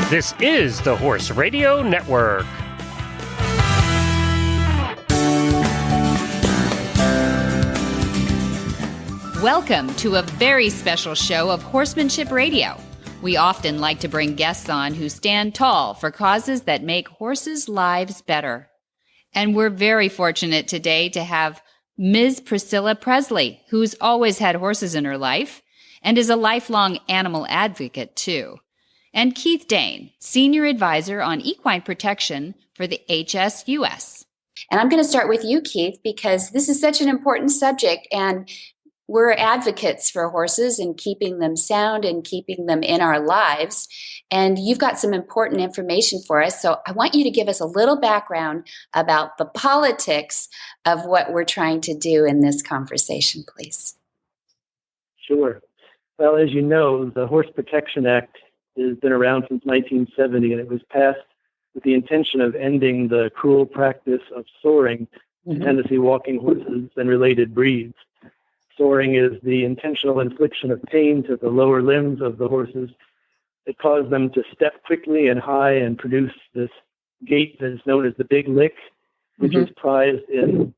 This is the Horse Radio Network. Welcome to a very special show of Horsemanship Radio. We often like to bring guests on who stand tall for causes that make horses' lives better. And we're very fortunate today to have Ms. Priscilla Presley, who's always had horses in her life and is a lifelong animal advocate, too. And Keith Dane, Senior Advisor on Equine Protection for the HSUS. And I'm going to start with you, Keith, because this is such an important subject, and we're advocates for horses and keeping them sound and keeping them in our lives. And you've got some important information for us. So I want you to give us a little background about the politics of what we're trying to do in this conversation, please. Sure. Well, as you know, the Horse Protection Act has been around since 1970, and it was passed with the intention of ending the cruel practice of soring to Tennessee walking horses and related breeds. Soring is the intentional infliction of pain to the lower limbs of the horses. It caused them to step quickly and high and produce this gait that is known as the big lick, which is prized in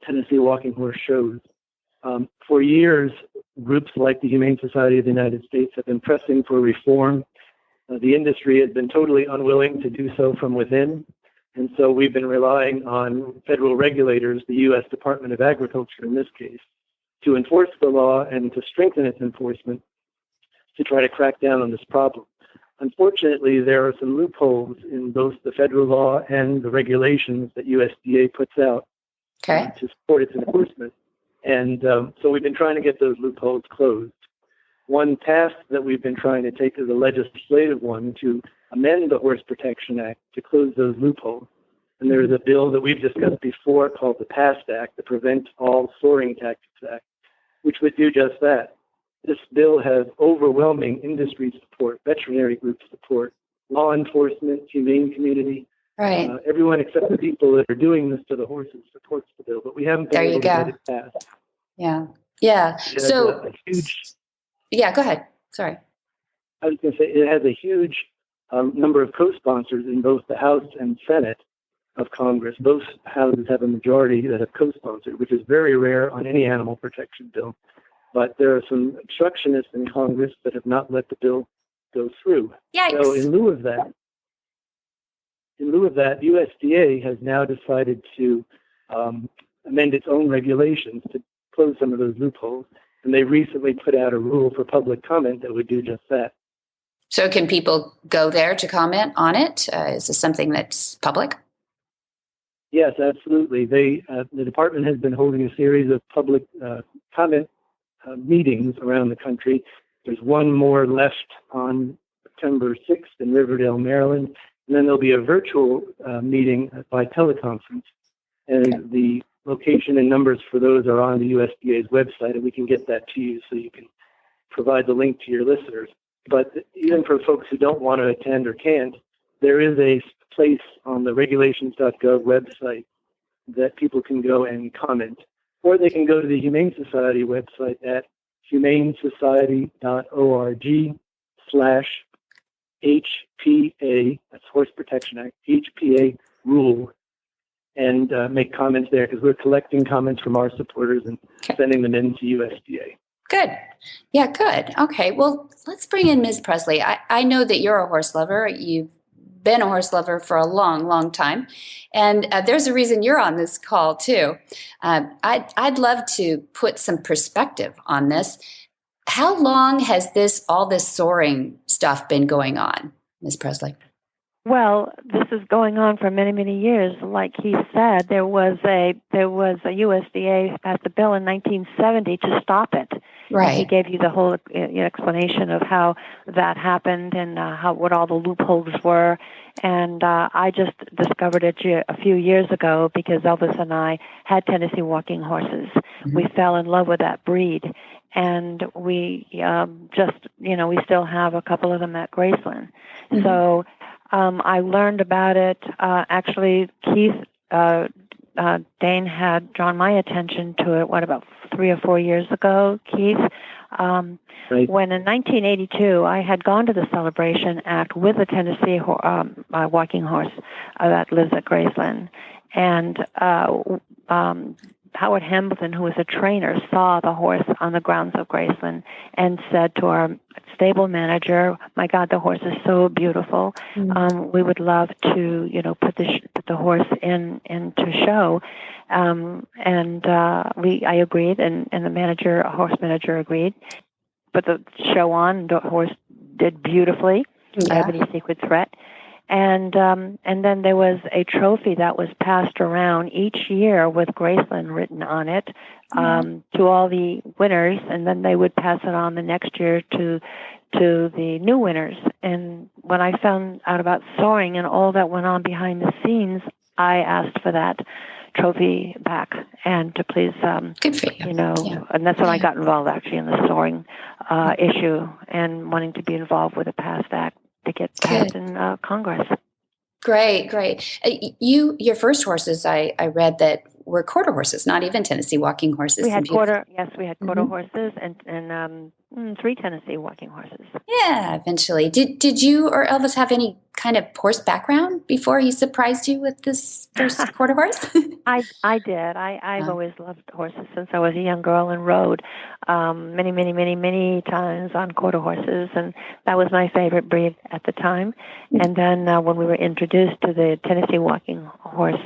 Tennessee walking horse shows. For years, groups like the Humane Society of the United States have been pressing for reform. The industry has been totally unwilling to do so from within, and so we've been relying on federal regulators, the U.S. Department of Agriculture in this case, to enforce the law and to strengthen its enforcement to try to crack down on this problem. Unfortunately, there are some loopholes in both the federal law and the regulations that USDA puts out to support its enforcement. And so we've been trying to get those loopholes closed. One task that we've been trying to take is a legislative one to amend the Horse Protection Act to close those loopholes. And there's a bill that we've discussed before called the PAST Act, the Prevent All Soring Tactics Act, which would do just that. This bill has overwhelming industry support, veterinary group support, law enforcement, humane community. Right. Everyone except the people that are doing this to the horses supports the bill, but we haven't been able to get it passed. Yeah. Yeah. So, yeah, go ahead. Sorry. I was going to say it has a huge number of co-sponsors in both the House and Senate of Congress. Both houses have a majority that have co-sponsored, which is very rare on any animal protection bill. But there are some obstructionists in Congress that have not let the bill go through. Yikes. So in lieu of that, USDA has now decided to amend its own regulations to close some of those loopholes. And they recently put out a rule for public comment that would do just that. So can people go there to comment on it? Is this something that's public? Yes, absolutely. The department has been holding a series of public comment meetings around the country. There's one more left on September 6th in Riverdale, Maryland. And then there'll be a virtual meeting by teleconference. And the location and numbers for those are on the USDA's website, and we can get that to you so you can provide the link to your listeners. But even for folks who don't want to attend or can't, there is a place on the regulations.gov website that people can go and comment. Or they can go to the Humane Society website at humanesociety.org/HPA, that's Horse Protection Act, HPA rule, and make comments there, because we're collecting comments from our supporters and sending them in to USDA. Good. Yeah, good. Okay, well, let's bring in Ms. Presley. I know that you're a horse lover. You've been a horse lover for a long, long time. And there's a reason you're on this call, too. I'd love to put some perspective on this. How long has all this soaring stuff been going on, Ms. Presley? Well, this is going on for many, many years. Like he said, there was a USDA passed a bill in 1970 to stop it. Right. And he gave you the whole explanation of how that happened and what all the loopholes were. And I just discovered it a few years ago because Elvis and I had Tennessee walking horses. Mm-hmm. We fell in love with that breed. And we we still have a couple of them at Graceland. Mm-hmm. So I learned about it. Actually, Keith Dane had drawn my attention to it, about 3 or 4 years ago, Keith. Right. When in 1982, I had gone to the Celebration Act with a Tennessee walking horse that lives at Graceland. And Howard Hamilton, who was a trainer, saw the horse on the grounds of Graceland and said to our stable manager, "My God, the horse is so beautiful. We would love to, put the horse in to show." I agreed, and the horse manager agreed. Put the show on. The horse did beautifully. Yeah. Ebony Secret Threat. And then there was a trophy that was passed around each year with Graceland written on it to all the winners, and then they would pass it on the next year to the new winners. And when I found out about soaring and all that went on behind the scenes, I asked for that trophy back and to please, Good for you. And that's when I got involved actually in the soaring issue and wanting to be involved with the PAST Act to get passed in Congress. Great. Your first horses, I read that were quarter horses, not even Tennessee walking horses. We had quarter horses and 3 Tennessee walking horses. Yeah, eventually. Did you or Elvis have any kind of horse background before he surprised you with this first quarter horse? I did. I've always loved horses since I was a young girl and rode many times on quarter horses, and that was my favorite breed at the time. And then when we were introduced to the Tennessee walking horse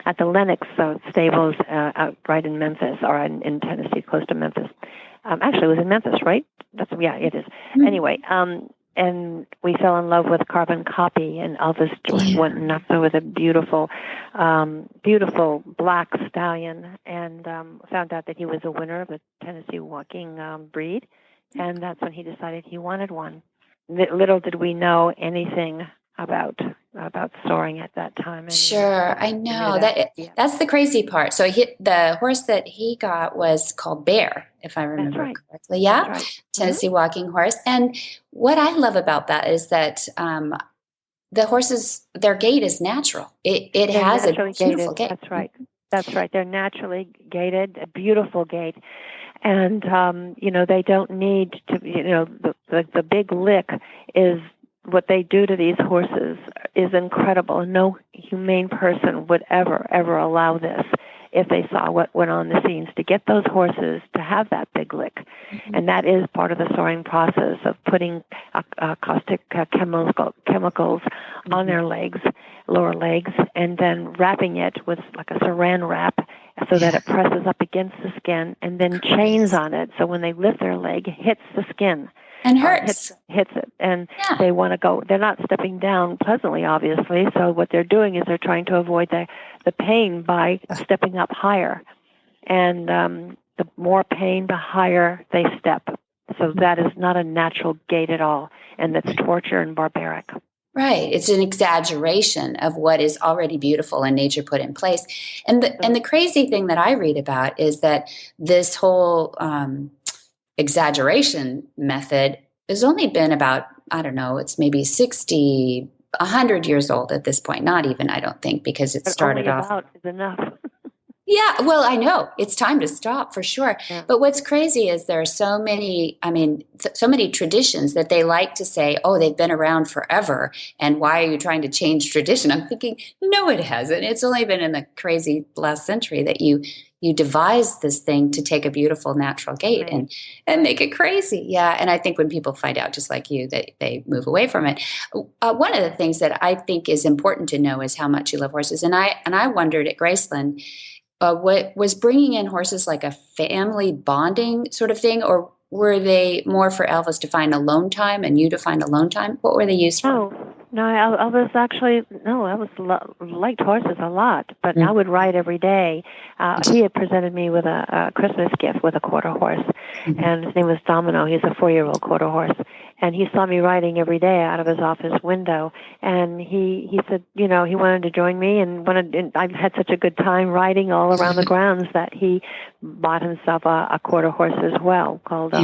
at the Lennox stables out right in Memphis, or in Tennessee, close to Memphis. Actually, it was in Memphis, right? It is. Anyway, and we fell in love with Carbon Copy, and Elvis went nuts over the beautiful black stallion, and found out that he was a winner of the Tennessee walking breed, and that's when he decided he wanted one. Little did we know anything about soaring at that time. And sure, I know that's the crazy part. So the horse that he got was called Bear, if I remember correctly. Yeah, that's right. Tennessee walking horse. And what I love about that is that the horses, their gait is natural. It has a beautiful gait. That's right. They're naturally gaited, a beautiful gait. And they don't need to. The big lick is. What they do to these horses is incredible. No humane person would ever allow this if they saw what went on the scenes, to get those horses to have that big lick. And that is part of the soaring process of putting caustic chemicals on their legs, lower legs, and then wrapping it with like a saran wrap so that it presses up against the skin, and then chains on it so when they lift their leg, it hits the skin. And hurts. Hits it. And they want to go. They're not stepping down pleasantly, obviously. So what they're doing is they're trying to avoid the pain by stepping up higher. And the more pain, the higher they step. So that is not a natural gait at all. And that's torture and barbaric. Right. It's an exaggeration of what is already beautiful and nature put in place. And the crazy thing that I read about is that this whole exaggeration method has only been about, I don't know, it's maybe 60, 100 years old at this point. Not even, I don't think, because it started off. About is enough. Yeah, well, I know. It's time to stop for sure. Yeah. But what's crazy is there are so many traditions that they like to say, oh, they've been around forever, and why are you trying to change tradition? I'm thinking, no, it hasn't. It's only been in the crazy last century that you devised this thing to take a beautiful natural gait and make it crazy. Yeah, and I think when people find out, just like you, that they move away from it. One of the things that I think is important to know is how much you love horses. And I wondered at Graceland, what was bringing in horses like a family bonding sort of thing, or were they more for Elvis to find alone time and you to find alone time? What were they used for? No, Elvis liked horses a lot, but I would ride every day. He had presented me with a Christmas gift with a quarter horse, and his name was Domino. He's a 4-year-old quarter horse, and he saw me riding every day out of his office window, and he said, he wanted to join me, and I had such a good time riding all around the grounds that he bought himself a quarter horse as well, called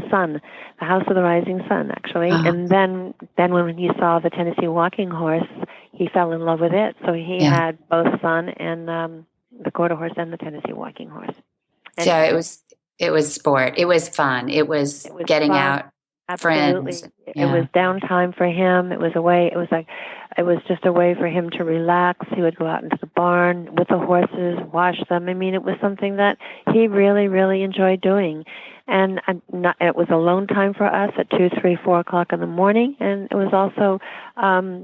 Sun, the House of the Rising Sun, actually. And then when he saw the Tennessee walking horse, he fell in love with it. So he had both Sun and the quarter horse and the Tennessee walking horse. And so It was sport. It was fun. It was getting fun. out, Absolutely. friends. It was downtime for him. It was a way. It was just a way for him to relax. He would go out into the barn with the horses, wash them. I mean, it was something that he really, really enjoyed doing. And it was alone time for us at 2, 3, 4 o'clock in the morning. And it was also,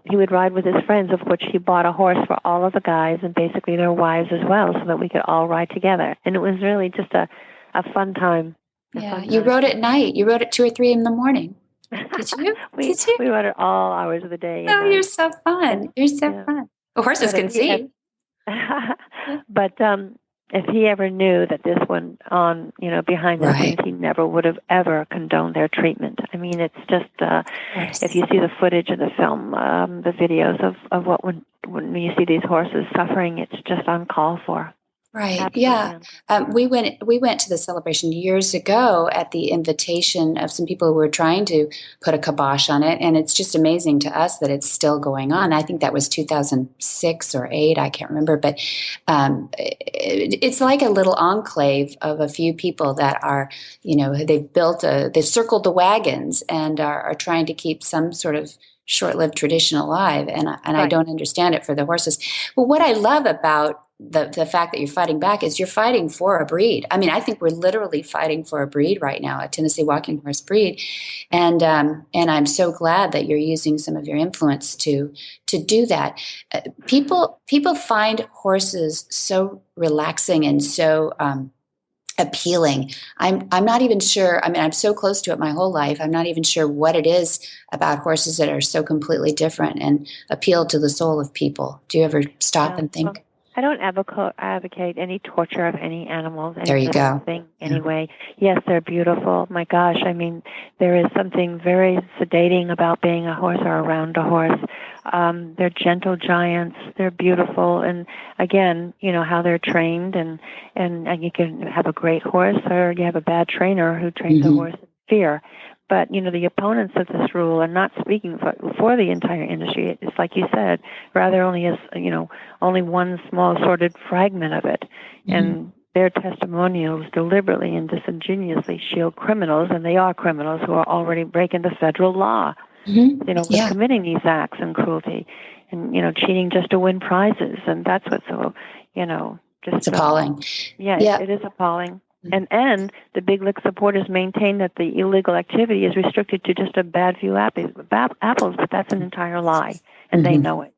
he would ride with his friends, of which he bought a horse for all of the guys and basically their wives as well, so that we could all ride together. And it was really just a fun time. Yeah, you rode at night. You rode at 2 or 3 in the morning. Did you? Did you? We rode it all hours of the day. Oh, you're so fun. You're so fun. Well, horses can see. But if he ever knew that this went on, behind the scenes, he never would have ever condoned their treatment. I mean, it's just, if you see the footage of the film, the videos of what when you see these horses suffering, it's just uncalled for. Right. Absolutely. Yeah. We went to the celebration years ago at the invitation of some people who were trying to put a kibosh on it. And it's just amazing to us that it's still going on. I think that was 2006 or 8. I can't remember. But it's like a little enclave of a few people that are, they've circled the wagons and are trying to keep some sort of short-lived tradition alive. And I don't understand it for the horses. Well, what I love about the fact that you're fighting back is you're fighting for a breed. I mean, I think we're literally fighting for a breed right now, a Tennessee walking horse breed. And I'm so glad that you're using some of your influence to do that. People find horses so relaxing and so appealing. I'm not even sure. I mean, I'm so close to it my whole life. I'm not even sure what it is about horses that are so completely different and appeal to the soul of people. Do you ever stop and think? Well, I don't advocate any torture of any animals. There you go. Anyway, yes, they're beautiful. My gosh, I mean, there is something very sedating about being a horse or around a horse. They're gentle giants. They're beautiful, and again, how they're trained, and you can have a great horse, or you have a bad trainer who trains a horse in fear. But, the opponents of this rule are not speaking for the entire industry. It's like you said, rather only as, only one small sordid fragment of it. And their testimonials deliberately and disingenuously shield criminals, and they are criminals who are already breaking the federal law, with committing these acts and cruelty and, cheating just to win prizes. And that's what's so, just... It's appalling. It is appalling. And the Big Lick supporters maintain that the illegal activity is restricted to just a bad few apples, but that's an entire lie, and they know it.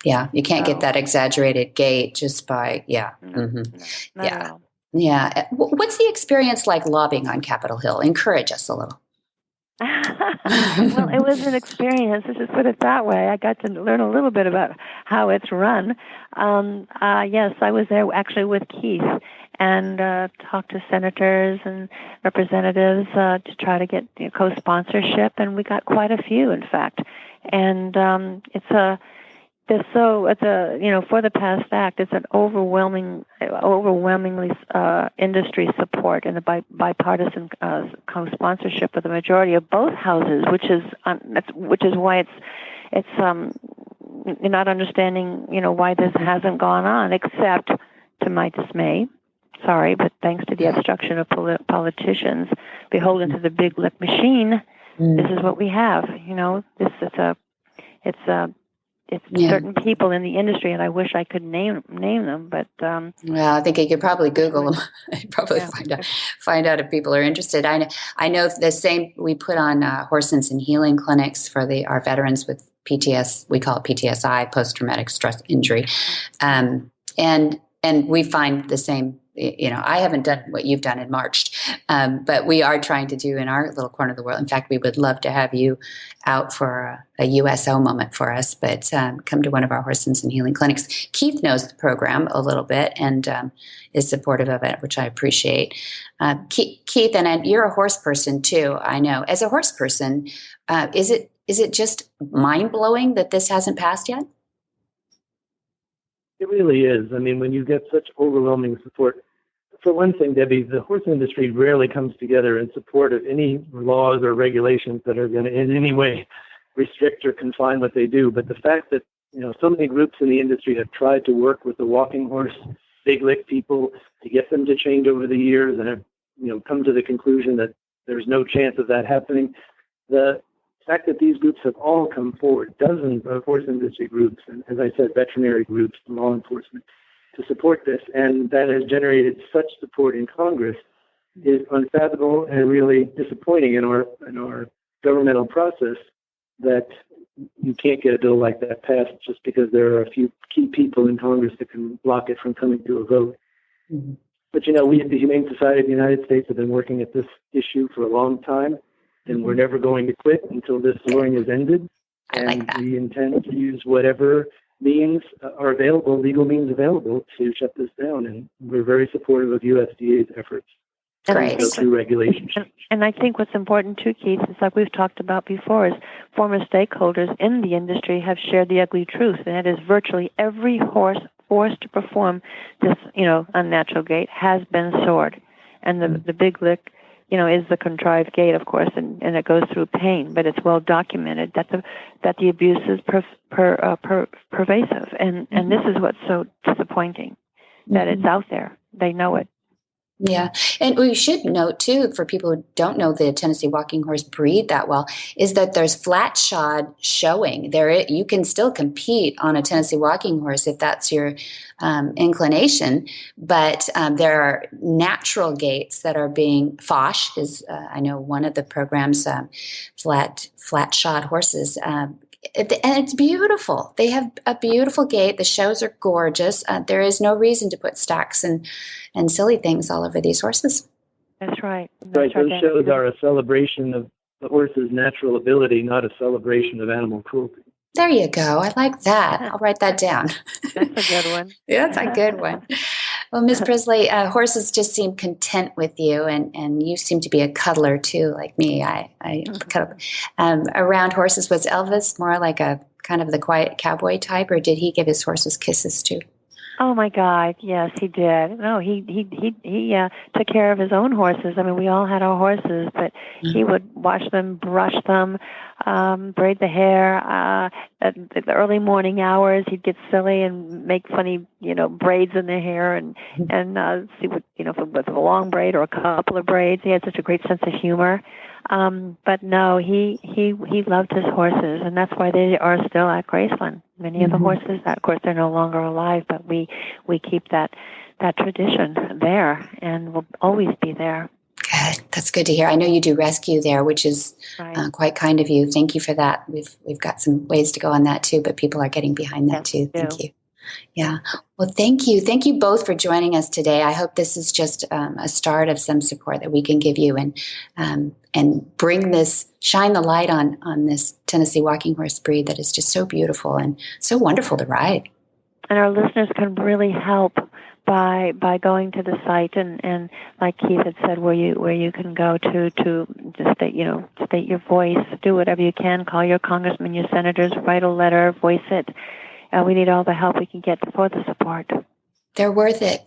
Yeah, you can't get that exaggerated gait just by, Not at all. Yeah. What's the experience like lobbying on Capitol Hill? Encourage us a little. Well, it was an experience. Let's just put it that way. I got to learn a little bit about how it's run. Yes, I was there actually with Keith and talked to senators and representatives to try to get co-sponsorship, and we got quite a few, in fact. And for the PAST Act, it's an overwhelmingly industry support and the bipartisan co-sponsorship of the majority of both houses, which is why it's you're not understanding why this hasn't gone on, except to my dismay. Sorry, but thanks to the obstruction of politicians beholden to the Big Lick machine, this is what we have. It's certain people in the industry, and I wish I could name them, but well, I think you could probably Google them. Probably find out if people are interested. I know the same. We put on horse sense and healing clinics for our veterans with PTS. We call it PTSI, post traumatic stress injury, and we find the same. I haven't done what you've done and marched, but we are trying to do in our little corner of the world. In fact, we would love to have you out for a USO moment for us, but come to one of our horse sense and healing clinics. Keith knows the program a little bit and is supportive of it, which I appreciate. Keith, and you're a horse person too, I know. As a horse person, is it just mind-blowing that this hasn't passed yet? It really is. I mean, when you get such overwhelming support, for one thing, Debbie, the horse industry rarely comes together in support of any laws or regulations that are going to in any way restrict or confine what they do. But the fact that, so many groups in the industry have tried to work with the walking horse, Big Lick people to get them to change over the years and have come to the conclusion that there's no chance of that happening. The fact that these groups have all come forward, dozens of horse industry groups, and as I said, veterinary groups, law enforcement, to support this, and that has generated such support in Congress, is unfathomable and really disappointing in our governmental process, that you can't get a bill like that passed just because there are a few key people in Congress that can block it from coming to a vote. Mm-hmm. But, we at the Humane Society of the United States have been working at this issue for a long time, and we're never going to quit until this soaring is ended. And we intend to use whatever means are available, legal means available, to shut this down. And we're very supportive of USDA's efforts to go through regulation. And I think what's important too, Keith, is like we've talked about before, is former stakeholders in the industry have shared the ugly truth, and that is virtually every horse forced to perform this, unnatural gait has been sored. And the big lick, is the contrived gait, of course, and it goes through pain, but it's well documented that the abuse is pervasive. And this is what's so disappointing, that it's out there. They know it. Yeah. And we should note, too, for people who don't know the Tennessee walking horse breed that well, is that there's flat shod showing. You can still compete on a Tennessee walking horse if that's your inclination, but there are natural gaits that are being, Fosh is, I know one of the programs, flat shod horses, and it's beautiful. They have a beautiful gait. The shows are gorgeous. There is no reason to put stacks and silly things all over these horses. That's right. Those shows are a celebration of the horse's natural ability, not a celebration of animal cruelty. There you go. I like that. I'll write that down. That's a good one. Yeah, that's a good one. Well, Ms. Presley, horses just seem content with you, and you seem to be a cuddler too, like me. I cuddle. Around horses, was Elvis more like a kind of the quiet cowboy type, or did he give his horses kisses too? Oh my God! Yes, he did. No, he took care of his own horses. I mean, we all had our horses, but he would wash them, brush them, braid the hair. At the early morning hours, he'd get silly and make funny, braids in the hair, and see what if it was a long braid or a couple of braids. He had such a great sense of humor. But no, he loved his horses, and that's why they are still at Graceland. Many of the horses, of course, they're no longer alive, but we keep that tradition there, and will always be there. Good. That's good to hear. I know you do rescue there, which is quite kind of you. Thank you for that. We've got some ways to go on that too, but people are getting behind that too. Thank you. Yeah. Well, thank you. Thank you both for joining us today. I hope this is just a start of some support that we can give you, and shine the light on this Tennessee walking horse breed that is just so beautiful and so wonderful to ride. And our listeners can really help by going to the site and like Keith had said, where you can go to just state your voice, do whatever you can, call your congressman, your senators, write a letter, voice it. We need all the help we can get for the support. They're worth it.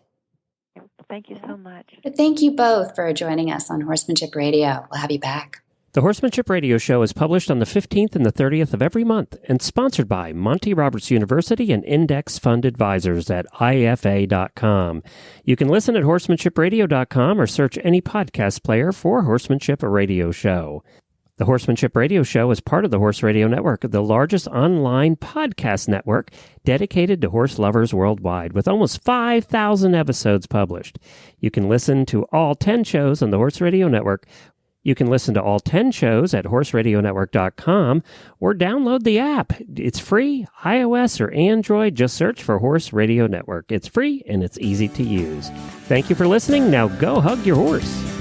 Thank you so much. Thank you both for joining us on Horsemanship Radio. We'll have you back. The Horsemanship Radio Show is published on the 15th and the 30th of every month and sponsored by Monty Roberts University and Index Fund Advisors at IFA.com. You can listen at horsemanshipradio.com or search any podcast player for Horsemanship Radio Show. The Horsemanship Radio Show is part of the Horse Radio Network, the largest online podcast network dedicated to horse lovers worldwide, with almost 5,000 episodes published. You can listen to all 10 shows on the Horse Radio Network. You can listen to all 10 shows at horseradionetwork.com or download the app. It's free, iOS or Android. Just search for Horse Radio Network. It's free and it's easy to use. Thank you for listening. Now go hug your horse.